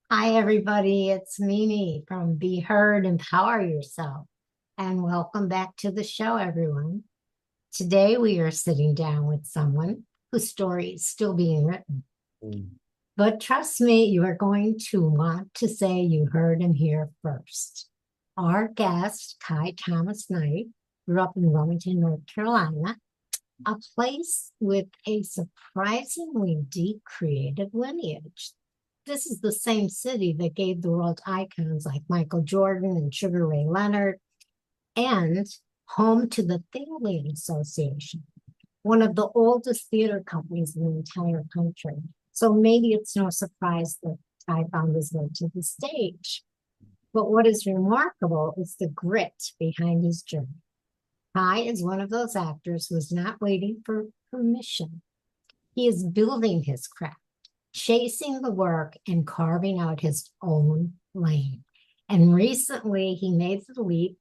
Hi, everybody. It's Mimi from Be Heard, Empower Yourself. And welcome back to the show, everyone. Today, we are sitting down with someone whose story is still being written. Mm. But trust me, you are going to want to say you heard him here first. Our guest, Kai Thomas Knight, grew up in Wilmington, North Carolina, a place with a surprisingly deep creative lineage. This is the same city that gave the world icons like Michael Jordan and Sugar Ray Leonard, and home to the Theater Association, one of the oldest theater companies in the entire country. So maybe it's no surprise that Ty found his way to the stage. But what is remarkable is the grit behind his journey. Ty is one of those actors who is not waiting for permission. He is building his craft, chasing the work, and carving out his own lane. And recently, he made the leap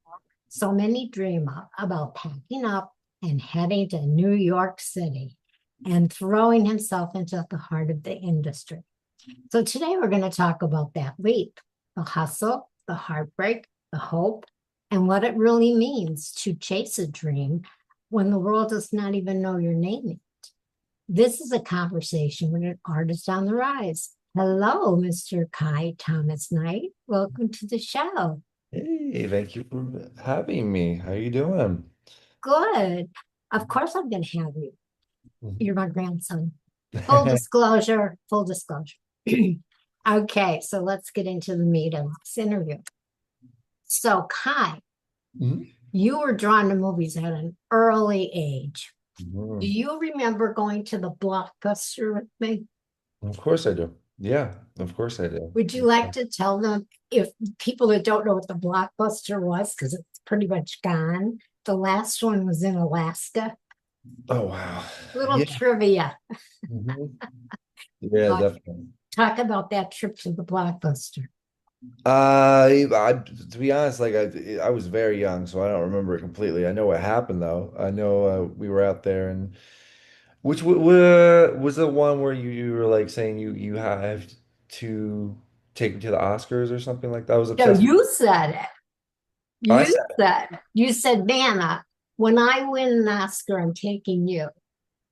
so many dream of about packing up and heading to New York City and throwing himself into the heart of the industry. So today we're going to talk about that leap, the hustle, the heartbreak, the hope, and what it really means to chase a dream when the world does not even know your name. This is a conversation with an artist on the rise. Hello, Mr. Kai Thomas Knight. Welcome to the show. Hey, thank you for having me. How you doing? Good. Of course, I'm going to have you. You're my grandson. Full disclosure, full disclosure. Okay, so let's get into the meat of this interview. So, Kai, Mhm. you were drawn to movies at an early age. Do Mhm. you remember going to the Blockbuster with me? Of course I do. Yeah, of course I do. Would you like to tell them if people that don't know what the Blockbuster was, because it's pretty much gone? The last one was in Alaska. Oh wow. Little Yeah. trivia. Mhm. Yeah, But definitely. talk about that trip to the Blockbuster. To be honest, I was very young, so I don't remember it completely. I know what happened though. I know we were out there, and which was the one where you were like saying you have to take me to the Oscars or something like that. I was No, obsessed with. you said it. I You said you said, Nana, when I win an Oscar, I'm taking you.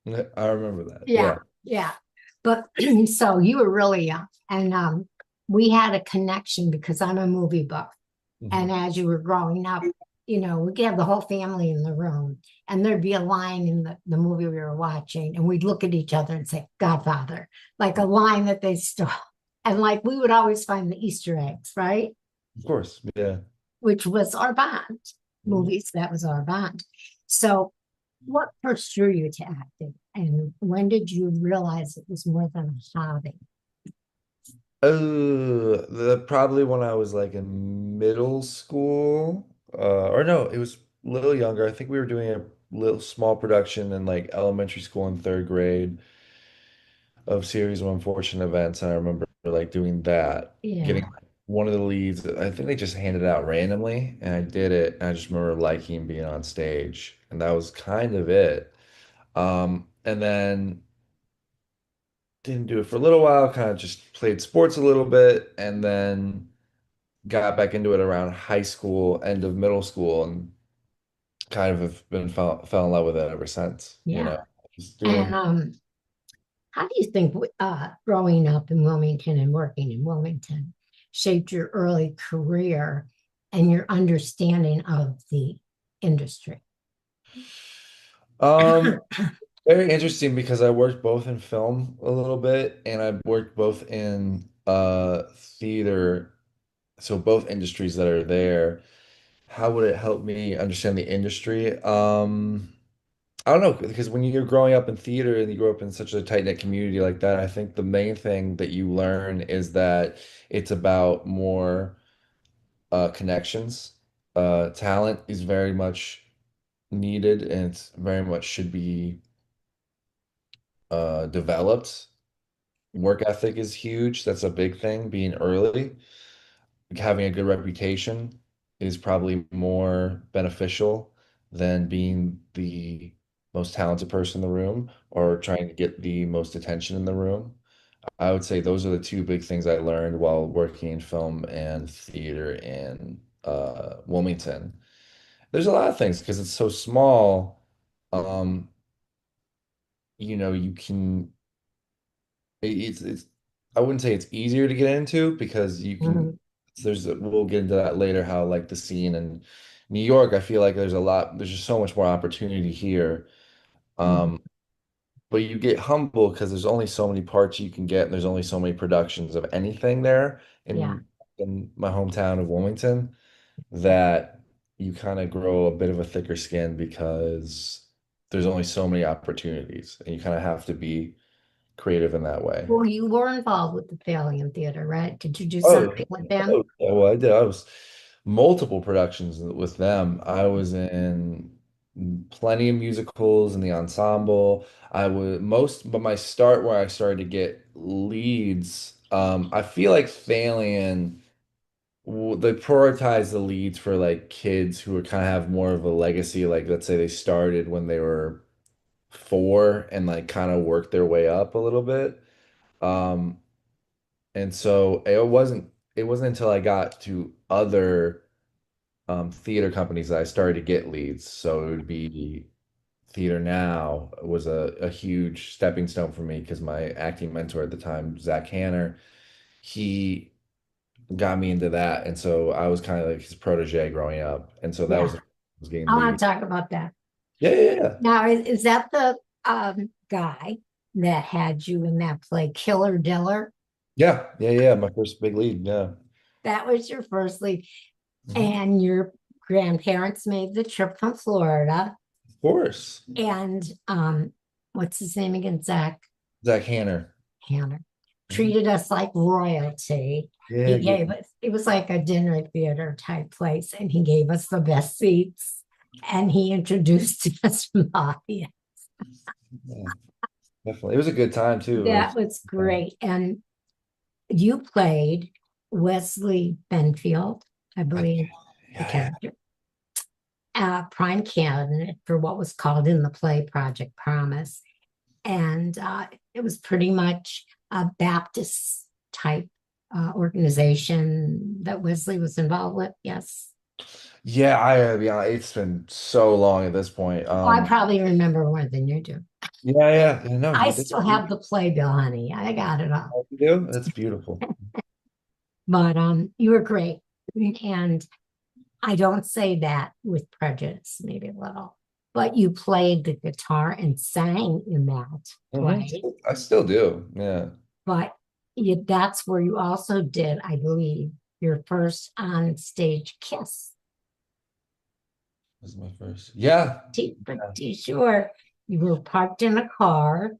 it. I remember that. Yeah, Yeah. yeah. But so you were really young. And we had a connection because I'm a movie buff. And Mhm. as you were growing up, we could have the whole family in the room, and there'd be a line in the movie we were watching, and we'd look at each other and say, Godfather, like a line that they stole. And like we would always find the Easter eggs, right? Of course. Yeah. Which was our bond. Mhm. Movies, that was our bond. So, what first drew you to acting? And when did you realize it was more than a hobby? Probably when I was like in middle school, or no, it was a little younger. I think we were doing a little small production in like elementary school in third grade of Series of Unfortunate Events, and I remember like doing that, getting Yeah. one of the leads. I think they just handed it out randomly, and I did it. And I just remember liking being on stage, and that was kind of it. And then didn't do it for a little while, kind of just played sports a little bit, and then got back into it around high school, end of middle school, and kind of have been fell in love with it ever since, Yeah. just And doing. how do you think growing up in Wilmington and working in Wilmington shaped your early career and your understanding of the industry? Um, Very interesting because I worked both in film a little bit and I worked both in theater, so both industries that are there. How would it help me understand the industry? I don't know, because when you're growing up in theater and you grow up in such a tight-knit community like that, I think the main thing that you learn is that it's about more connections. Talent is very much needed and it's very much should be developed. Work ethic is huge. That's a big thing, being early. Having a good reputation is probably more beneficial than being the most talented person in the room or trying to get the most attention in the room. I would say those are the two big things I learned while working in film and theater in Wilmington. There's a lot of things because it's so small. Um, you can it's I wouldn't say it's easier to get into because you can Mhm. we'll get into that later how like the scene in New York, I feel like there's just so much more opportunity here. Mhm. Um, but you get humble because there's only so many parts you can get and there's only so many productions of anything there Yeah. in my hometown of Wilmington that you kind of grow a bit of a thicker skin because there's only so many opportunities and you kind of have to be creative in that way. Well, you were involved with the Valiant Theater, right? Did you do Oh, something with them? yeah, well, I did. I was multiple productions with them. I was in plenty of musicals in the ensemble. But my start where I started to get leads, I feel like Thalian, they prioritize the leads for like kids who are kind of have more of a legacy. Like, let's say they started when they were 4 and like kind of worked their way up a little bit. Um, and so it wasn't until I got to other theater companies that I started to get leads. So it would be Theater Now was a huge stepping stone for me because my acting mentor at the time, Zach Hanner, he got me into that. And so I was kind of like his protege growing up. And so that Yeah, was getting I want leads. to talk about that. Yeah, yeah, yeah. Now, is that the guy that had you in that play, Killer Diller? Yeah, yeah, yeah. My first big lead. Yeah. That was your first lead, Mhm. and your grandparents made the trip from Florida. Of course. And what's his name again? Zach Zach Hanner. Hanner Mhm. treated us like royalty. Yeah, He good. gave us, it was like a dinner theater type place, and he gave us the best seats. And he introduced us from the audience. Yeah, definitely. It was a good time too. It That was, was uh, great. And you played Wesley Benfield, I I, believe, the yeah, yeah. character, prime candidate for what was called in the play Project Promise. And it was pretty much a Baptist type organization that Wesley was involved with. Yes. Yeah, I gotta be honest, it's been so long at this point. Oh, I probably remember more than you do. Yeah, yeah, yeah, no, I you did. still have the playbill, honey. I got it all. You do? That's beautiful. But you were great. And I don't say that with prejudice, maybe a little, but you played the guitar and sang in that Mhm. play. I still do. Yeah. But that's where you also did, I believe, your first on stage kiss. This is my first. Yeah. Pretty sure you were parked in a car.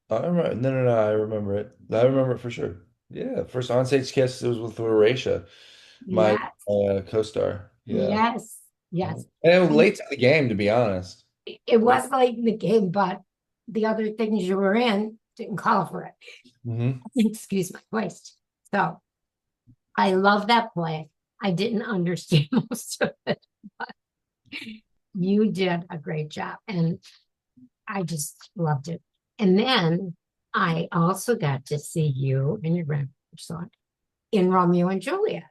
I remember. No, no, no. I remember it. I remember it for sure. Yeah. First onstage kiss, it was with Horatio, my Yes, co-star. Yeah. yes, Mhm. yes. And it was And late to the game, to be honest. it was like the game, but the other things you were in didn't call for it. Hmm. Excuse my voice. So I love that play. I didn't understand most of it, but you did a great job. And I just loved it. And then I also got to see you and your grandson in Romeo and Juliet.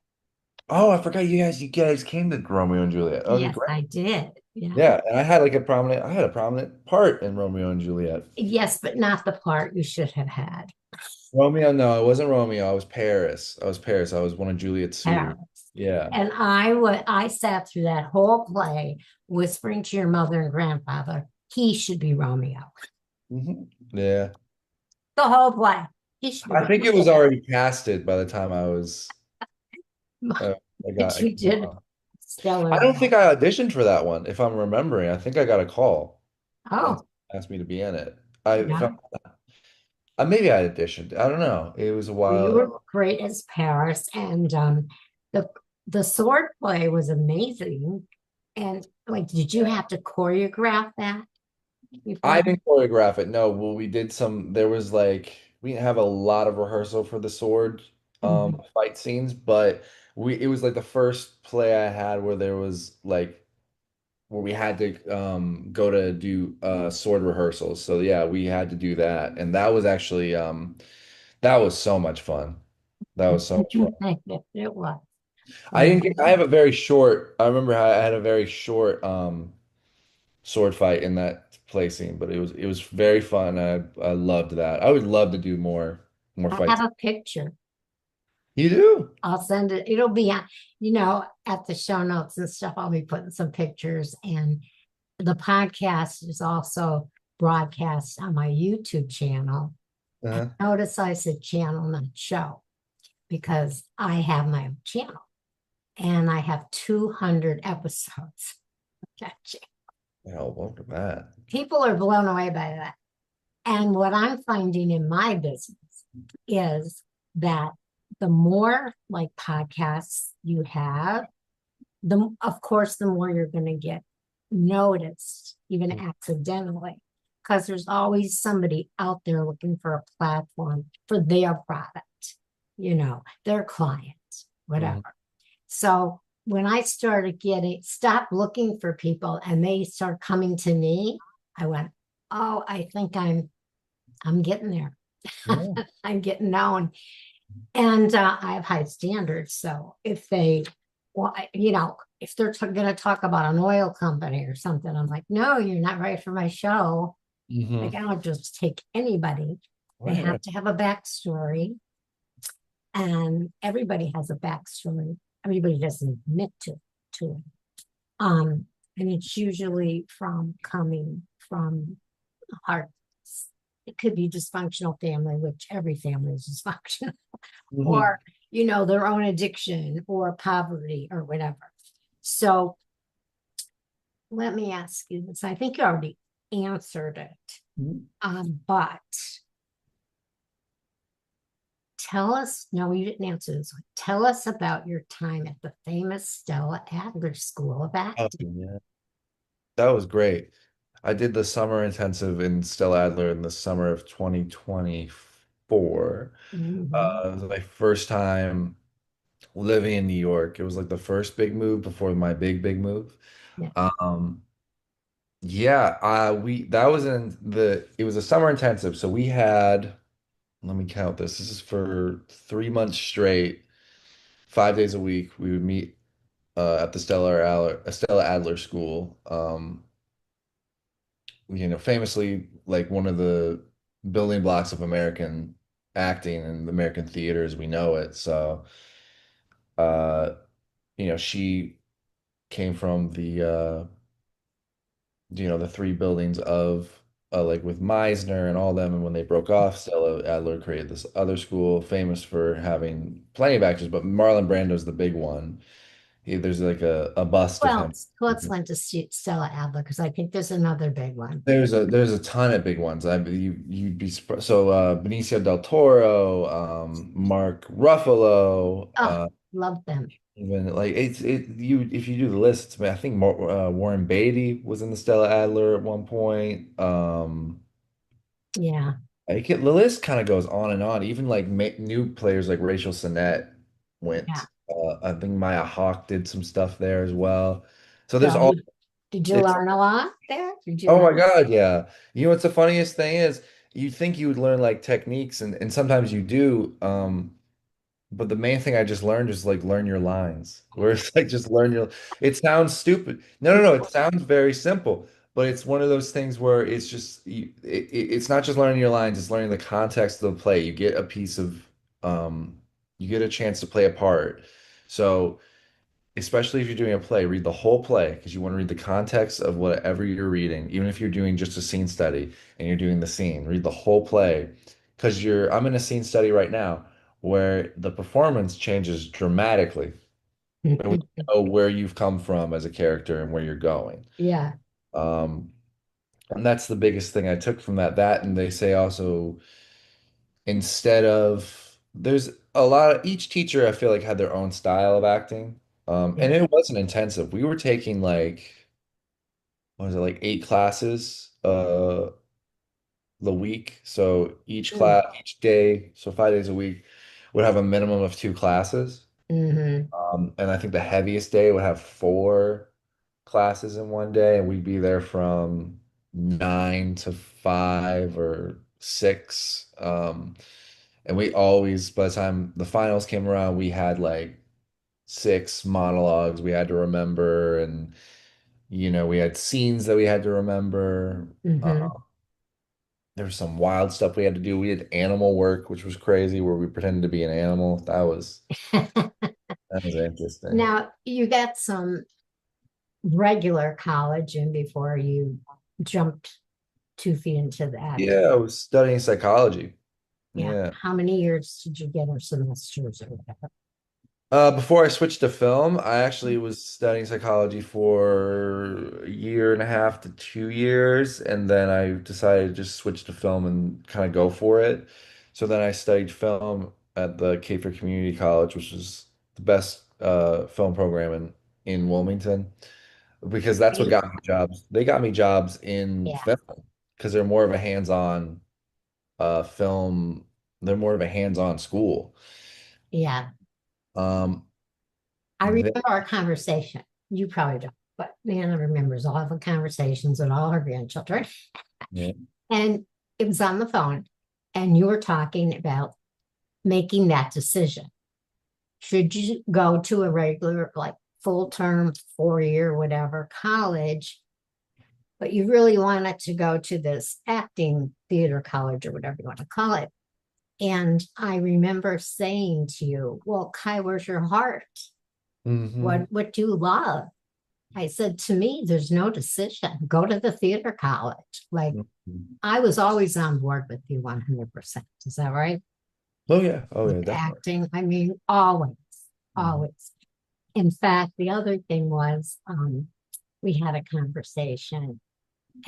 Oh, I forgot you guys came to Romeo and Juliet. Okay, Yes, great. I did. Yeah. Yeah, and I had a prominent part in Romeo and Juliet. Yes, but not the part you should have had. Romeo, no, it wasn't Romeo. I was Paris. I was Paris. I was one of Juliet's suitors. Paris. Yeah. And I sat through that whole play whispering to your mother and grandfather, he should be Romeo. Yeah. The whole play. He should be I think it Romeo. was already casted by the time uh, But I you came did on. I stellar don't job. think I auditioned for that one, if I'm remembering. I think I got a call and Oh, asked me to be in it. I yeah. felt maybe I auditioned. I don't know. It was a Well, you while. were great as Paris, and the the sword play was amazing. And like, did you have to choreograph that I before? didn't choreograph it. No, well, we did some. There was like we didn't have a lot of rehearsal for the sword Mhm. fight scenes, but we it was like the first play I had where there was like where we had to go to do sword rehearsals. So yeah, we had to do that, and that was actually That was so much fun. That was so much fun. It was. I And didn't get, I have a very short, I remember I had a very short sword fight in that play scene, but it was very fun. I loved that. I would love to do more I have fights. a picture. You do? I'll send it. It'll be on, at the show notes and stuff. I'll be putting some pictures, and the podcast is also broadcast on my YouTube channel. And Uh-huh. notice I said channel, not show, because I have my own channel and I have 200 episodes. Gotcha. Well, welcome to that. People are blown away by that. And what I'm finding in my business is that the more like podcasts you have, of course, the more you're going to get noticed, even accidentally, because there's always somebody out there looking for a platform for their product, their clients, whatever. Mhm. So when I started stop looking for people and they start coming to me, I went, oh, I think I'm getting there. Yeah. I'm getting known. And I have high standards. So if they, well, if they're going to talk about an oil company or something, I'm like, no, you're not right for my show. Like, Hmm. I don't just take anybody. They Right, have right. to have a backstory, and everybody has a backstory. Everybody doesn't admit to it. Um, and it's usually coming from heart. It could be dysfunctional family, which every family is dysfunctional, Hmm. or their own addiction or poverty or whatever. So let me ask you this. I think you already answered it. But tell us, no, you didn't answer this one. Tell us about your time at the famous Stella Adler School of Oh, Acting. yeah. That was great. I did the summer intensive in Stella Adler in the summer of 2024. Mhm. It was my first time living in New York. It was like the first big move before my big move. Yeah. Um, yeah, we that was in it was a summer intensive, so we had, let me count this. This is for 3 months straight, 5 days a week. We would meet at the Stella Adler School. Famously like one of the building blocks of American acting and American theater as we know it. So, uh, she came from the three buildings of like with Meisner and all them. And when they broke off, Stella Adler created this other school famous for having plenty of actors, but Marlon Brando's the big one. There's like a bust of him. Well, let's went to Stella Adler because I think there's another big one. There's a ton of big ones. You'd be surprised. So Benicio del Toro, Mark Ruffalo, Oh, love them. even like if you do the list, I think Warren Beatty was in the Stella Adler at one point. Yeah. The list kind of goes on and on. Even like new players like Rachel Sennett Yeah. went. I think Maya Hawke did some stuff there as well. So there's So all did you it's learn a lot there? Did you Oh learn? my God, yeah. You know what's the funniest thing is you think you would learn like techniques and sometimes you do. But the main thing I just learned is like learn your lines. Where it's like just learn your it sounds stupid. No, it sounds very simple, but it's one of those things where it's just it's not just learning your lines, it's learning the context of the play. Um you get a chance to play a part. So especially if you're doing a play, read the whole play because you want to read the context of whatever you're reading, even if you're doing just a scene study and you're doing the scene, read the whole play because I'm in a scene study right now where the performance changes dramatically and we know where you've come from as a character and where you're going. Yeah. Um, and that's the biggest thing I took from that. And they say also instead of there's a lot of each teacher I feel like had their own style of acting. Yeah. And it wasn't intensive. We were taking like what was it like 8 classes the week. So each day, so 5 days a week would have a minimum of 2 classes. Mm-hmm. And I think the heaviest day would have 4 classes in one day, and we'd be there from 9 to 5 or 6. And we always, by the time the finals came around, we had like 6 monologues we had to remember, and we had scenes that we had to remember. Hmm. There was some wild stuff we had to do. We did animal work, which was crazy, where we pretended to be an animal. That was interesting. Now, you got some regular college in before you jumped 2 feet into the acting. Yeah, I was studying psychology. Yeah. Yeah. How many years did you get or semesters or whatever? Before I switched to film, I actually was studying psychology for a year and a half to 2 years, and then I decided to just switch to film and kind of go for it. So then I studied film at the Cape Fear Community College, which is the best film program in Wilmington, because that's what Great. got me jobs. They got me jobs in Yeah. film because they're more of a hands-on film. They're more of a hands-on school. Yeah. Um, I they, remember our conversation. You probably don't, but Nana remembers all of the conversations with all her grandchildren. yeah. And it was on the phone, and you were talking about making that decision. Should you go to a regular, like full term, 4 year, whatever college, but you really wanted to go to this acting theater college or whatever you want to call it? And I remember saying to you, well, Kai, where's your heart? Hmm. What do you love? I said, to me, there's no decision. Go to the theater college. Like, I was always on board with you 100%. Is that right? Oh yeah. Oh With yeah, definitely. acting, I mean, always, Mhm. always. In fact, the other thing was, we had a conversation,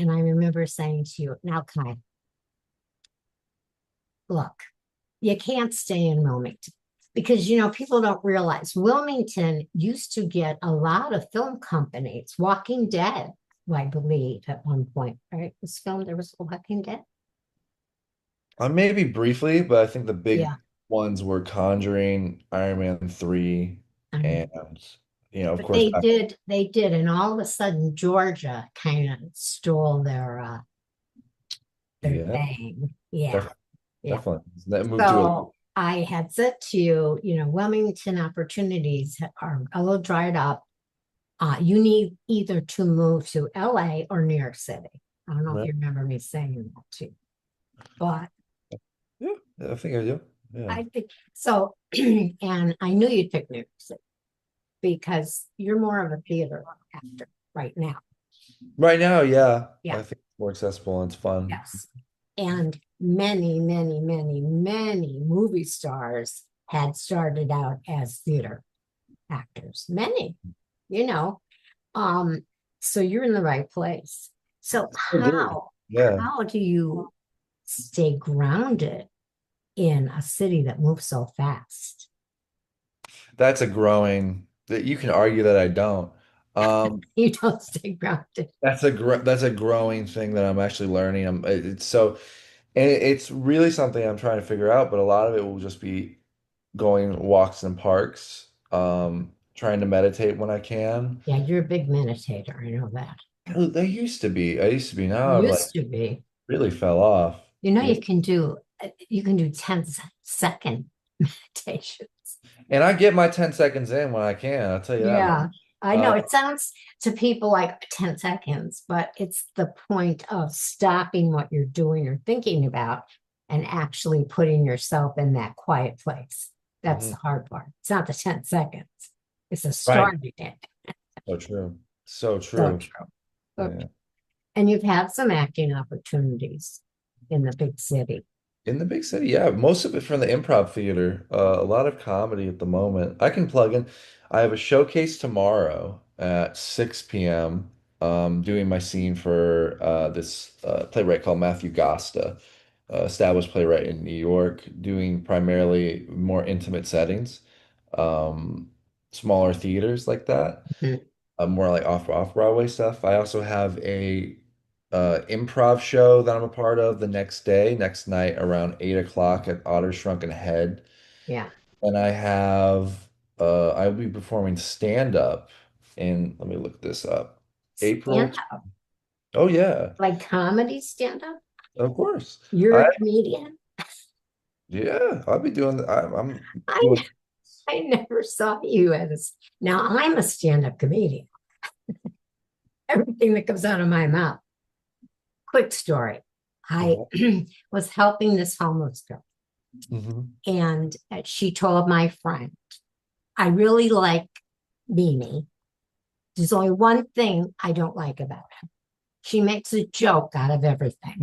and I remember saying to you, now, Kai, look, you can't stay in Wilmington because, people don't realize Wilmington used to get a lot of film companies. Walking Dead, I believe, at one point, right? Was filmed, there was Walking Dead. Maybe briefly, but I think the big Yeah. ones were Conjuring, Iron Man 3, Um, and of but course, they did, and all of a sudden Georgia kind of stole their yeah, thing. Yeah, def yeah. definitely. That moved to a So I had said to you, Wilmington opportunities are a little dried up. You need either to move to LA or New York City. I don't know if right. you remember me saying that too, but Yeah, I think I do. Yeah. I think so. And I knew you'd pick New York City because you're more of a theater actor right now. Right now, yeah, I Yeah. think it's more accessible and it's fun. Yes. And many, many, many, many movie stars had started out as theater actors. Many, you know. Um, so you're in the right place. So I do. Yeah. how do you stay grounded in a city that moves so fast? That's a growing that you can argue that I don't. You don't stay grounded. That's a growing thing that I'm actually learning. It's so and it's really something I'm trying to figure out, but a lot of it will just be going walks in parks, trying to meditate when I can. Yeah, you're a big meditator. I know that. There used to be. I used to be. Now I've like Used to be. really fell off. Yeah. You can do 10-second meditations. And I get my 10 seconds in when I can, I'll tell you that much. Yeah, I know Uh, it sounds to people like 10 seconds, but it's the point of stopping what you're doing or thinking about and actually putting yourself in that quiet place. That's mhm. the hard part. It's not the 10 seconds, it's the Right. starting it. So true. So So true. true. Yeah. Okay. And you've had some acting opportunities in the big city. In the big city, yeah. Most of it from the improv theater. A lot of comedy at the moment. I can plug in. I have a showcase tomorrow at 6 p.m. Doing my scene for this playwright called Matthew Gosta, established playwright in New York, doing primarily more intimate settings, um, smaller theaters like that, Mhm. more like off Broadway stuff. I also have a improv show that I'm a part of the next night around 8 o'clock at Otter Shrunken Head. Yeah. And I will be performing stand up in, let me look this up. Stand April. up, Oh yeah, like comedy stand up. of course. You're I a comedian. Yeah, I'll be doing. I'm I doing. I never saw you as now I'm a stand-up comedian. Everything that comes out of my mouth. Quick story. I Mhm. was helping this homeless girl, and she told my friend, I really like Beanie. There's only one thing I don't like about her. She makes a joke out of everything.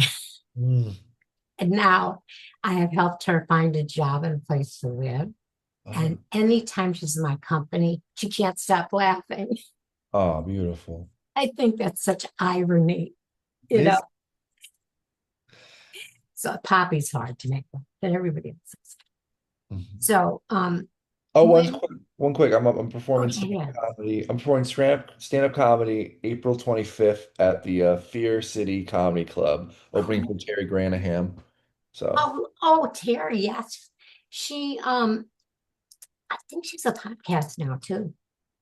Mm. And now I have helped her find a job and a place to live. Oh, And anytime she's in my company, she can't stop laughing. oh, beautiful. I think that's such irony, you know. This. So Poppy's hard to make, but everybody else is. Mhm. So Oh, when one quick. I'm oh performing yeah, stand-up yeah. comedy. I'm performing stand-up comedy April 25th at the Fear City Comedy Club, opening Oh, for Terry Granaham. So oh Terry, yes. She I think she's a podcast now too.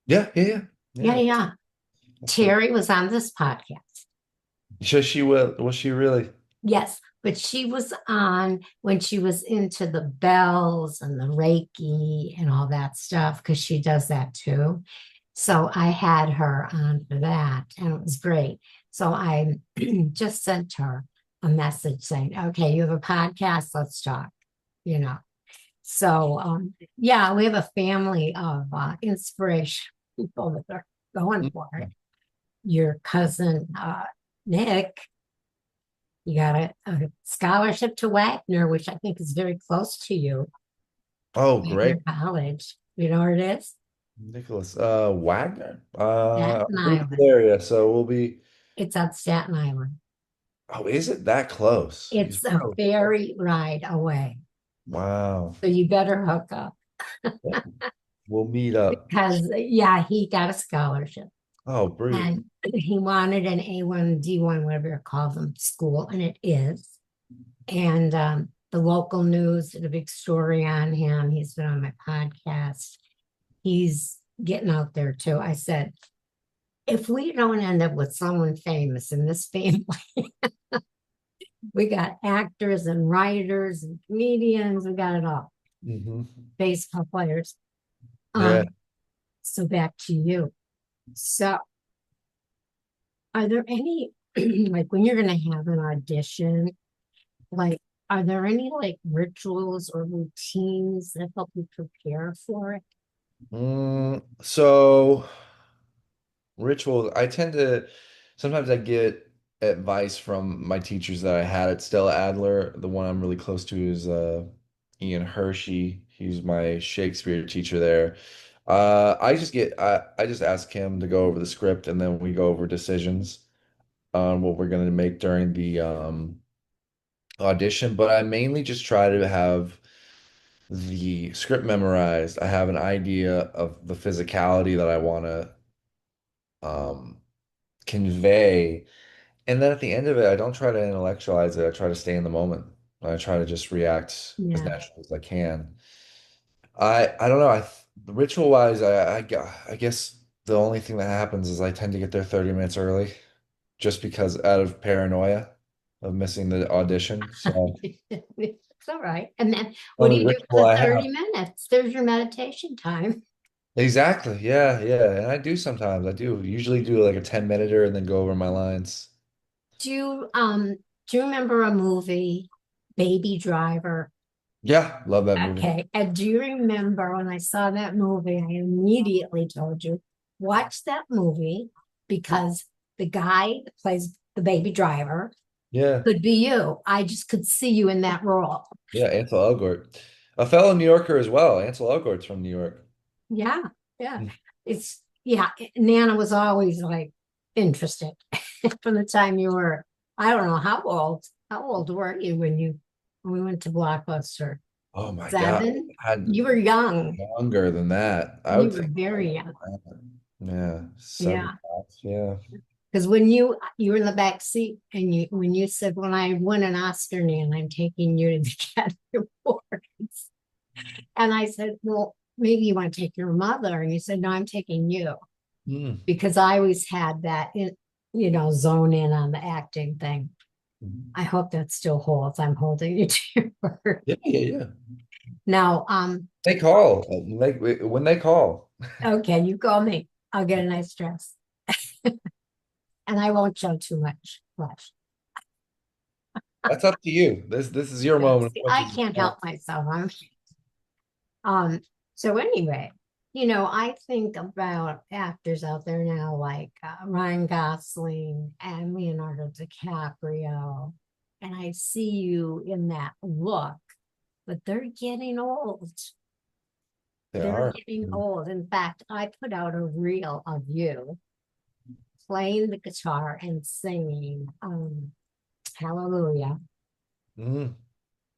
yeah, yeah, yeah, Yeah, yeah. yeah. That's it. Terry was on this podcast. So she will. Was she really? Yes, but she was on when she was into the bells and the Reiki and all that stuff because she does that too. So I had her on for that and it was great. So I just sent her a message saying, okay, you have a podcast, let's talk, you know. So yeah, we have a family of inspiration people that are going for it. Your cousin Nick, you got a scholarship to Wagner, which I think is very close to you, Oh, great. Wagner College. You know where it is? Nicholas Wagner. Staten I'm in the Island. area, so we'll be. It's on Staten Island. Oh, is it that close? He's It's a probably. ferry ride away. Wow. So you better hook up We'll meet up. because, yeah, he got a scholarship Oh, brilliant. and he wanted an A1, D1, whatever you call them, school, and it is. And the local news did a big story on him. He's been on my podcast. He's getting out there too. I said, if we don't end up with someone famous in this family, we got actors and writers and comedians, we got it all. Hmm. Baseball players. Yeah. Um, so back to you. So are there any like when you're gonna have an audition, like are there any like rituals or routines that help you prepare for it? So rituals, I tend to sometimes I get advice from my teachers that I had at Stella Adler. The one I'm really close to is Ian Hershey. He's my Shakespeare teacher there. I just ask him to go over the script and then we go over decisions on what we're gonna make during the audition, but I mainly just try to have the script memorized. I have an idea of the physicality that I want to um, convey. And then at the end of it, I don't try to intellectualize it. I try to stay in the moment. I try to just react as Yeah. naturally as I can. I don't know. Ritual wise, I guess the only thing that happens is I tend to get there 30 minutes early just because out of paranoia of missing the audition. So It's all right. And then what do only you do ritual for the I 30 have. minutes? There's your meditation time. Exactly. Yeah, yeah. And I do sometimes. I do usually do like a 10 minute and then go over my lines. Do you remember a movie, Baby Driver? Yeah, love that movie. Okay. And do you remember when I saw that movie, I immediately told you, watch that movie because the guy that plays the baby driver Yeah. could be you. I just could see you in that role. Yeah, Ansel Elgort. A fellow New Yorker as well. Ansel Elgort's from New York. Yeah. Yeah. It's, yeah. Nana was always like interested from the time you were, I don't know how old. How old were you when we went to Blockbuster? Oh my God. Seven? I had You were young. younger than that. I You would were think. very young. Yeah, seven. Yeah. Yeah. Because when you were in the back seat and you when you said, when I win an Oscar, Nan, I'm taking you to the Academy Awards. And I said, well, maybe you want to take your mother. And you said, no, I'm taking you. Mm, Because I always had that zone in on the acting thing. Mhm. I hope that still holds. I'm holding you to your word. Yeah, yeah, yeah. Now, They call. When they call. okay, you call me. I'll get a nice dress. And I won't show too much flesh. That's up to you. This is your Yeah, moment. see, As much I as you can't want. help myself. Um, so anyway, I think about actors out there now like Ryan Gosling and Leonardo DiCaprio, and I see you in that look, but they're getting old. They They're are. getting old. In fact, I put out a reel of you playing the guitar and singing Hallelujah. Mm.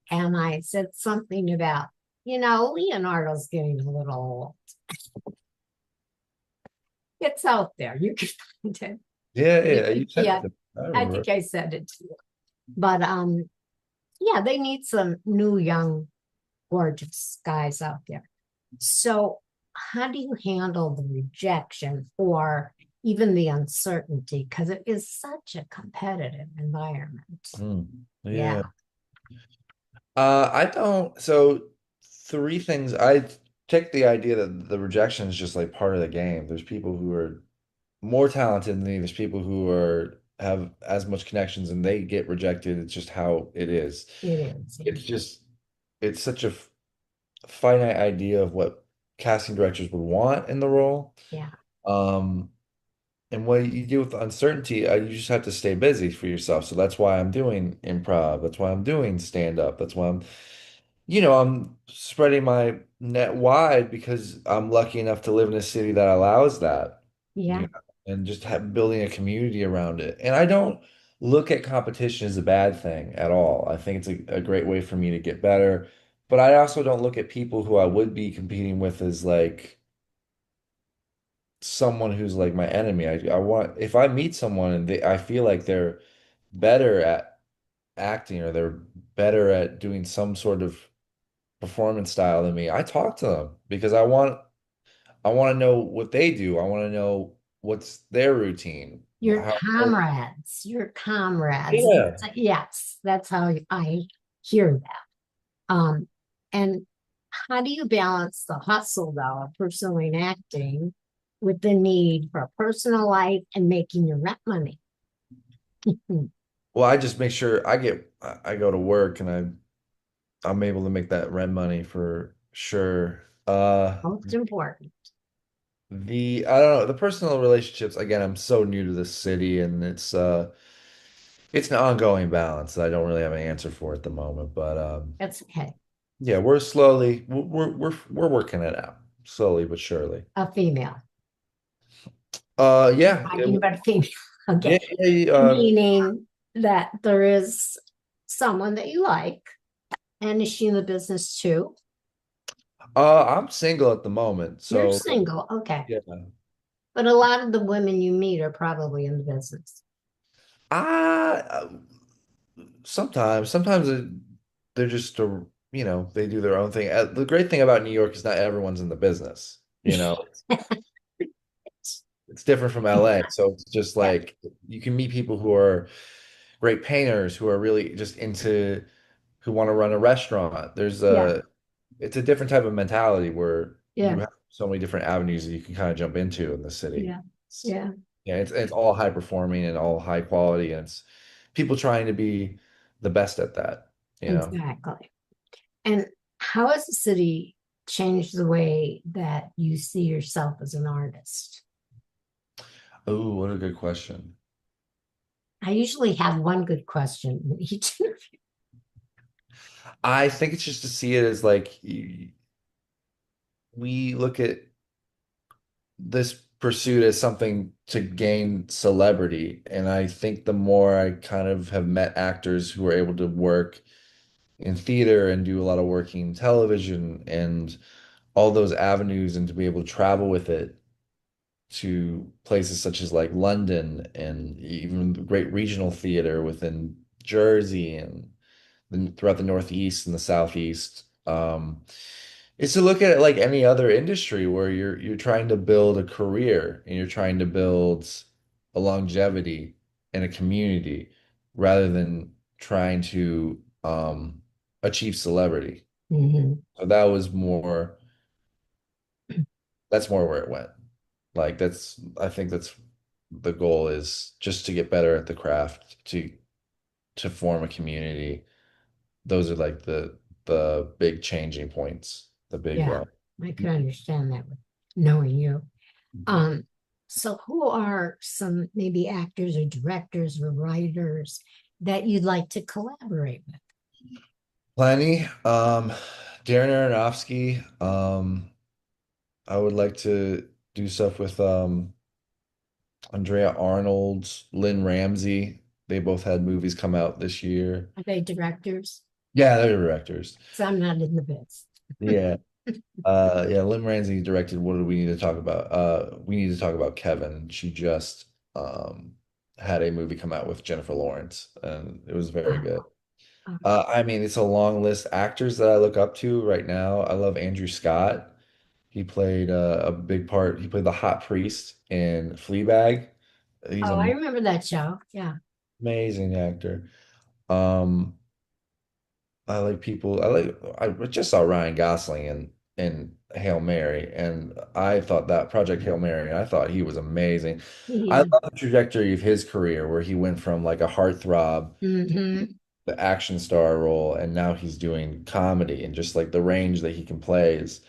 And I said something about, Leonardo's getting a little old. It's out there. You can find it. Yeah, I yeah. think, You sent it yeah, to me. I I remember. think I said it to you. But yeah, they need some new, young, gorgeous guys out there. So, how do you handle the rejection or even the uncertainty? Because it is such a competitive environment. Mm. Yeah, Yeah. I don't. So three things. I take the idea that the rejection is just like part of the game. There's people who are more talented than me. There's people who are have as much connections and they get rejected. It's just how it is. it is. Yeah. It's just it's such a finite idea of what casting directors would want in the role. Yeah. Um, and what you do with the uncertainty, you just have to stay busy for yourself. So that's why I'm doing improv. That's why I'm doing stand up. That's why I'm spreading my net wide because I'm lucky enough to live in a city that allows that, Yeah. and just building a community around it. And I don't look at competition as a bad thing at all. I think it's a great way for me to get better. But I also don't look at people who I would be competing with as like someone who's like my enemy. I want if I meet someone and I feel like they're better at acting or they're better at doing some sort of performance style than me, I talk to them because I want to know what they do. I want to know what's their routine. Your How, comrades, your comrades. yeah. Yes, that's how I hear that. And how do you balance the hustle, though, of pursuing acting with the need for a personal life and making your rent money? Well, I just make sure I go to work and I'm able to make that rent money for sure. Most important. I don't know, the personal relationships, again, I'm so new to this city and it's an ongoing balance that I don't really have an answer for at the moment, but That's okay. yeah, we're working it out slowly but surely. A female. Yeah, Talking about a female. yeah, Okay. yeah, Meaning that there is someone that you like, and is she in the business too? I'm single at the moment, You're so single. Okay. yeah. But a lot of the women you meet are probably in the business. I sometimes they're just they do their own thing. The great thing about New York is not everyone's in the business. It's different from LA. So it's just Yeah. like you can meet people who are great painters, who are really just into who want to run a restaurant. Yeah. It's a different type of mentality where you Yeah. have so many different avenues that you can kind of jump into in the city. Yeah. Yeah. Yeah, it's all high performing and all high quality, and it's people trying to be the best at that, you know. Exactly. And how has the city changed the way that you see yourself as an artist? Oh, what a good question. I usually have one good question in each interview. I think it's just to see it as like we look at this pursuit as something to gain celebrity, and I think the more I kind of have met actors who are able to work in theater and do a lot of working television and all those avenues and to be able to travel with it to places such as like London and even great regional theater within Jersey and throughout the Northeast and the Southeast. Is to look at it like any other industry where you're trying to build a career and you're trying to build a longevity and a community rather than trying to achieve celebrity. Mhm. So that was more, that's more where it went. Like I think that's the goal, is just to get better at the craft, to form a community. Those are like the big changing points, the big Yeah, I can understand that with knowing you. Um, so who are some maybe actors or directors or writers that you'd like to collaborate with? plenty. Darren Aronofsky. I would like to do stuff with Andrea Arnold, Lynn Ramsey. They both had movies come out this year. Are they directors? Yeah, they're directors. So I'm not in the biz. Yeah. Yeah, Lynn Ramsey directed What Do We Need to Talk About? We Need to Talk About Kevin. She just um had a movie come out with Jennifer Lawrence, and it was very good. Oh, oh, I mean, it's a long list. Actors that I look up to right now, I love Andrew Scott. He played a big part. He played the hot priest in Fleabag. He's oh, I an remember that show. Yeah. amazing actor. Um, I like people. I just saw Ryan Gosling in Hail Mary, and I thought that Project Hail Mary. I thought he was amazing. I Yeah. love the trajectory of his career, where he went from like a heartthrob, Hmm. the action star role, and now he's doing comedy, and just like the range that he can play is.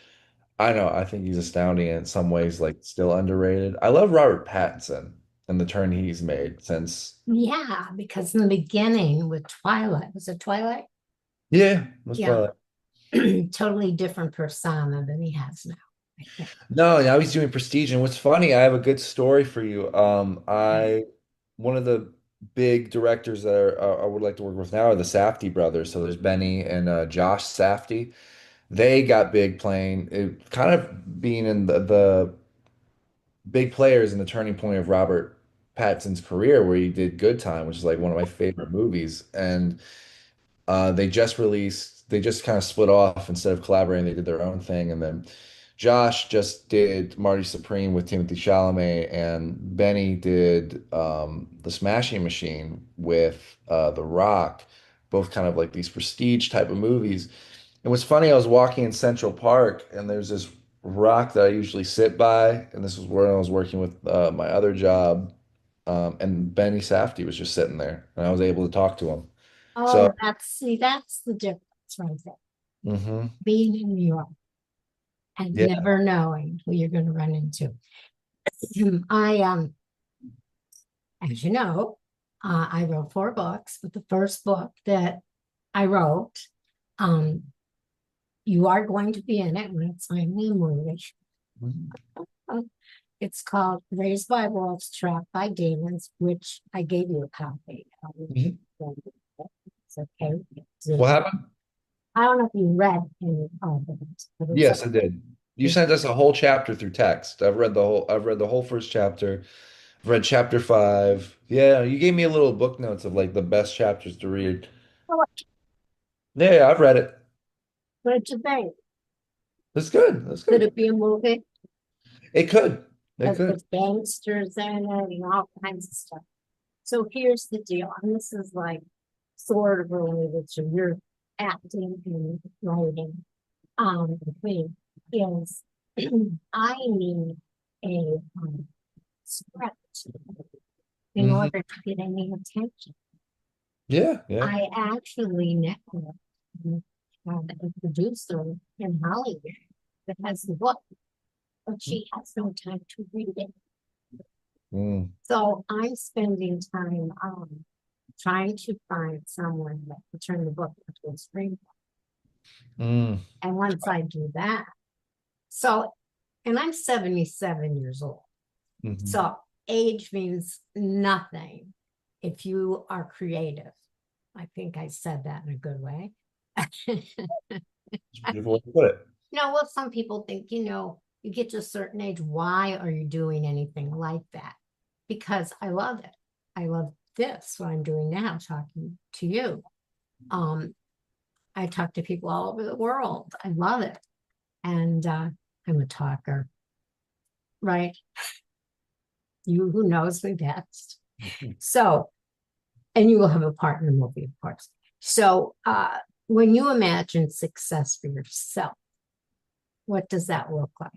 I know. I think he's astounding, and in some ways, like still underrated. I love Robert Pattinson and the turn he's made since. Yeah, because in the beginning with Twilight, was it Twilight? Yeah, let's Yeah. play. Totally different persona than he has now, I think. No, now he's doing Prestige. And what's funny, I have a good story for you. One of the big directors that I would like to work with now are the Safdie brothers. So there's Benny and Josh Safdie. They got big playing, kind of being in the big players in the turning point of Robert Pattinson's career, where he did Good Time, which is like one of my favorite movies. And they just kind of split off. Instead of collaborating, they did their own thing. And then Josh just did Marty Supreme with Timothy Chalamet, and Benny did The Smashing Machine with The Rock, both kind of like these prestige type of movies. And what's funny, I was walking in Central Park, and there's this rock that I usually sit by, and this was where I was working with my other job, and Benny Safdie was just sitting there, and I was able to talk to him. So. Oh, that's the difference right there. Mhm. Being in New York and Yeah. never knowing who you're going to run into. I as you know, I wrote 4 books, but the first book that I wrote, um, you are going to be in it when it's finally a movie. Mhm. It's called Raised by Wolves, Trapped by Demons, which I gave you a copy. Mhm. It's okay. What happened? I don't know if you read any of it, but it's Yes, I did. You it's sent us a whole chapter through text. I've read the whole first chapter. I've read chapter 5. Yeah, you gave me a little book notes of like the best chapters to read. Yeah, yeah, I've read it. what you think? That's good. That's Could good. it be a movie? It could. It Because could. there's gangsters in it and all kinds of stuff. So here's the deal, and this is like sort of related to your acting and writing. Between is I need a script in Hmm. order to get any attention. Yeah, yeah. I actually network with a producer in Hollywood that has the book, but she has no time to read it. Mm, So I'm spending time trying to find someone that can turn the book into a screenplay. mm, And once I do that, so, and I'm 77 years old. mhm. So age means nothing if you are creative. I think I said that in a good way. It's a beautiful way to put it. Well, some people think, you get to a certain age, why are you doing anything like that? Because I love it. I love this, what I'm doing now, talking to you. I talk to people all over the world. I love it. And I'm a talker, right? You who knows me best. Mhm. So And you will have a partner movie, of course. So, when you imagine success for yourself, what does that look like?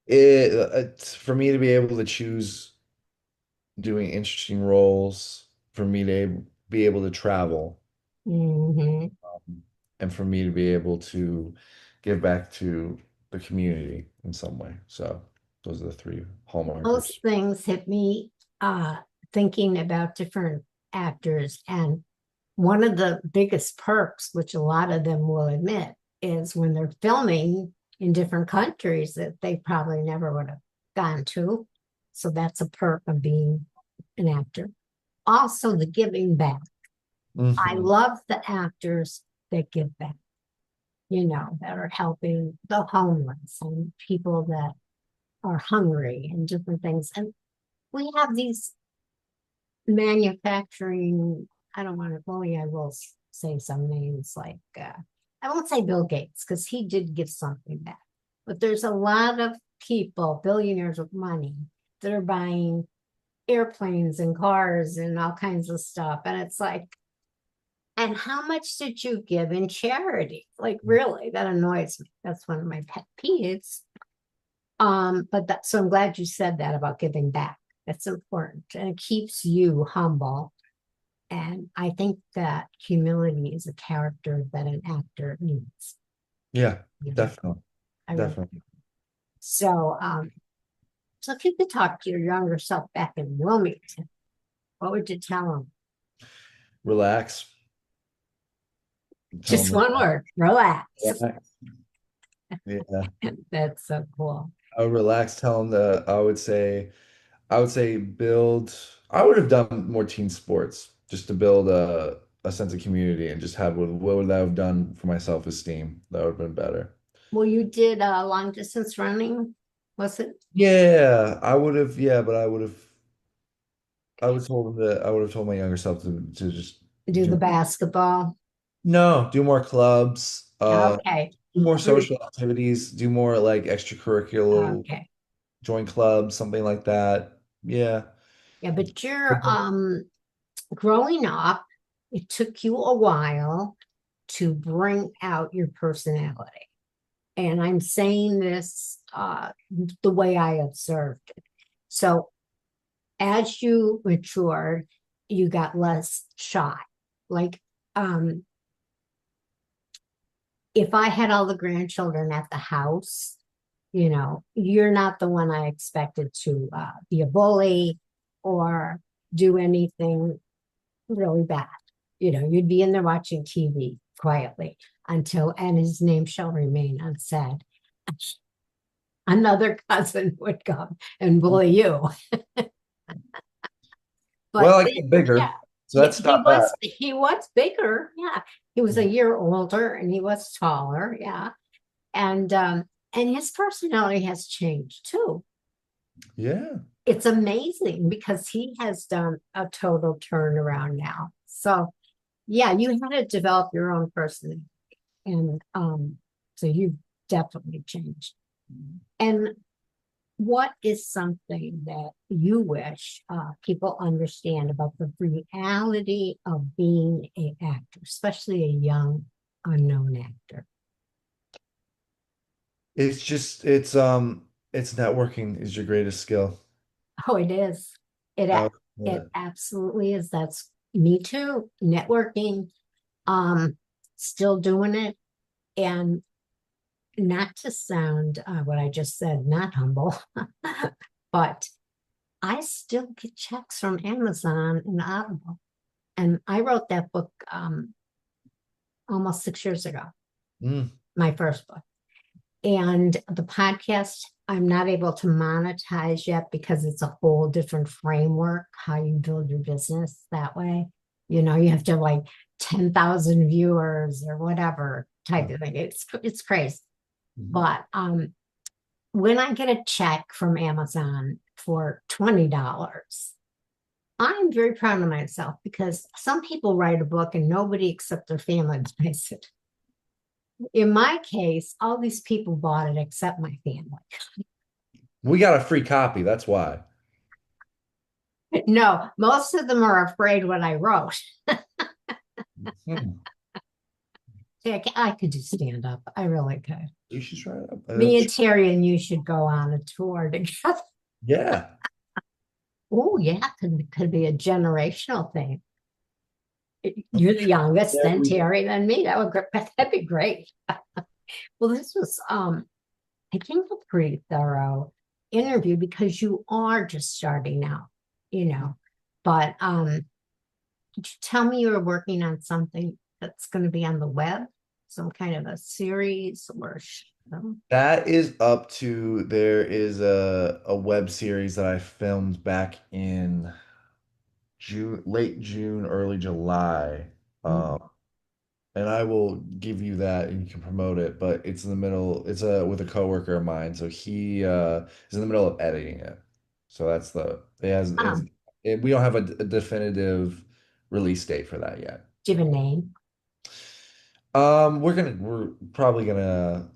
It's for me to be able to choose doing interesting roles, for me to be able to travel, Hmm. and for me to be able to give back to the community in some way. So those are the three Those hallmarkers. things hit me thinking about different actors. And one of the biggest perks, which a lot of them will admit, is when they're filming in different countries that they probably never would have gone to. So that's a perk of being an actor. Also, the giving back. I Hmm. love the actors that give back, that are helping the homeless and people that are hungry and different things. And we have these manufacturing, I don't want to, well, yeah, I will say some names like, I won't say Bill Gates because he did give something back, but there's a lot of people, billionaires with money, that are buying airplanes and cars and all kinds of stuff. And it's like, and how much did you give in charity? Like, really, that annoys me. That's one of my pet peeves. But so I'm glad you said that about giving back. That's important and it keeps you humble. And I think that humility is a character that an actor needs. Yeah, You know, definitely. I really Definitely. do. So if you could talk to your younger self back in Wilmington, what would you tell him? Relax. Tell Just them one word, relax. relax. Yeah. That's so cool. I would relax, tell them that I would say build I would have done more team sports just to build a sense of community and just have what would I have done for my self-esteem? That would have been better. Well, you did long distance running, was it? Yeah, I would have, yeah, but I would told him that I would have told my younger self to just Do the do basketball? no, do more clubs, Okay. do more You're- social activities, do more like extracurricular, Okay. join clubs, something like that. Yeah. Yeah, but you're growing up, it took you a while to bring out your personality. And I'm saying this the way I observed it. So as you matured, you got less shy. Like, um, if I had all the grandchildren at the house, you're not the one I expected to be a bully or do anything really bad. You'd be in there watching TV quietly until, and his name shall remain unsaid. Another cousin would come and bully you. But Well, I get yeah, bigger, so yeah, that stopped that. he was bigger. Yeah, he was a year older and he was taller. Yeah, and his personality has changed too. Yeah. It's amazing because he has done a total turnaround now. So yeah, you had to develop your own personality, and so you've definitely changed. And what is something that you wish people understand about the reality of being an actor, especially a young, unknown actor? It's just it's networking is your greatest skill. Oh, it is. It Oh, a- yeah. it absolutely is. That's me too. Networking, um, still doing it, and not to sound what I just said, not humble, but I still get checks from Amazon and Audible. And I wrote that book almost 6 years ago, Mm, my first book. And the podcast, I'm not able to monetize yet because it's a whole different framework, how you build your business that way. You have to have like 10,000 viewers or whatever type of thing. It's crazy. mhm. But when I get a check from Amazon for $20, I'm very proud of myself because some people write a book and nobody except their family buys it. In my case, all these people bought it except my family. We got a free copy, that's why. No, most of them are afraid what I wrote. Hmm. See, I could do stand up. I really could. You should try it out. Me and Terry and you should go on a tour together. Yeah. Oh, yeah, could be a generational thing. You're the youngest, Yeah, then Terry, then me. That'd be great. Well, this was I think a pretty thorough interview because you are just starting out, you know. But could you tell me you were working on something that's going to be on the web, some kind of a series or that is up to there is a web series that I filmed back in June, late June, early July. Um, and I will give you that and you can promote it, but it's in the middle, it's with a coworker of mine. So he is in the middle of editing it. So that's the it has it's um, we don't have a definitive release date for that yet. do you have a name? We're probably gonna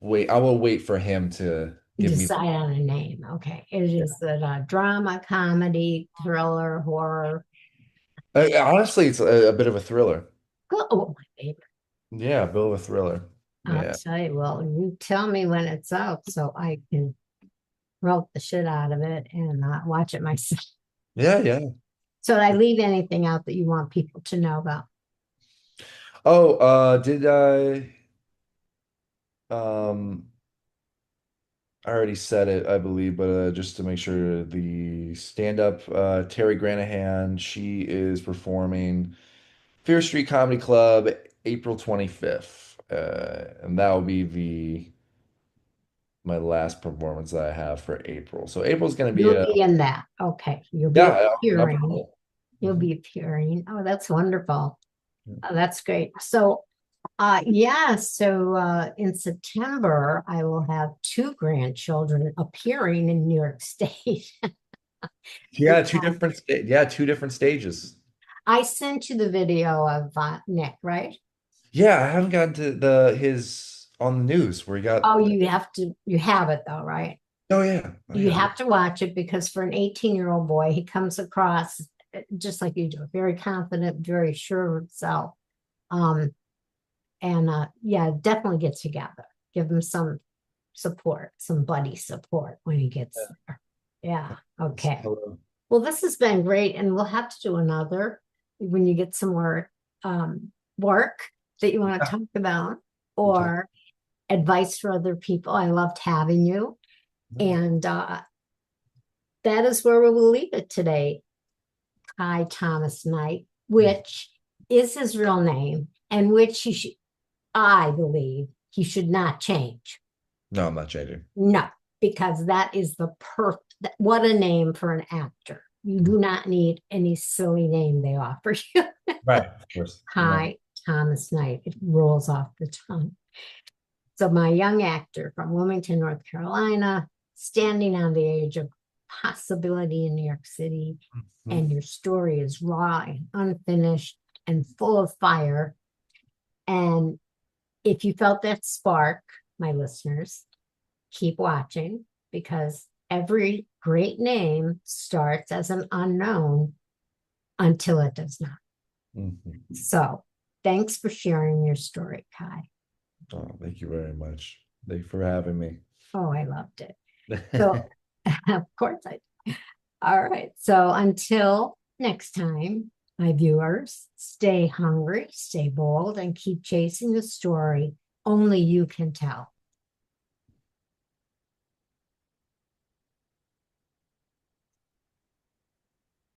wait. I will wait for him to give me Decide on a name. Okay. Is it a drama, comedy, thriller, horror? honestly, it's a bit of a thriller. Oh, my favorite. Yeah, a bit of a thriller. I'll Yeah. tell you, well, you tell me when it's out so I can rope the shit out of it and watch it myself. Yeah, yeah. So I leave anything out that you want people to know about. Oh, did um I already said it, I believe, but just to make sure, the stand-up Terry Granahan, she is performing Fear Street Comedy Club April 25th. And that will be the my last performance that I have for April. So April's going to be You'll a be in that. Okay. You'll be yeah, I'll appearing. promote You'll it. be appearing. Oh, that's wonderful. Mhm. Oh, that's great. So in September, I will have two grandchildren appearing in New York State. Yeah, two different stages. I sent you the video of Nick, right? Yeah, I haven't gotten to the his on the news where he got. Oh, you have it though, right? Oh yeah, I You have it. have to watch it because for an 18-year-old boy, he comes across just like you do, very confident, very sure of himself. Um, and yeah, definitely get together. Give him some support, some buddy support when he gets there. Yeah. Okay. Hello. Well, this has been great, and we'll have to do another when you get some more work that you want to Yeah, talk about we'll talk. or advice for other people. I loved having you, and that is where we will leave it today. Kai Thomas Knight, which is his real name, and which I believe he should not change. No, I'm not changing. No, because that is the perfect, what a name for an actor. You do not need any silly name they offer you. Right, of course. Yeah. Hi, Thomas Knight. It rolls off the tongue. So, my young actor from Wilmington, North Carolina, standing on the edge of possibility in New York City, Mhm. and your story is raw and unfinished and full of fire. And if you felt that spark, my listeners, keep watching because every great name starts as an unknown until it does not. Mhm. So, thanks for sharing your story, Kai. Oh, thank you very much. Thank you for having me. Oh, I loved it. So, of course I did. All right. So, until next time, my viewers, stay hungry, stay bold, and keep chasing the story only you can tell.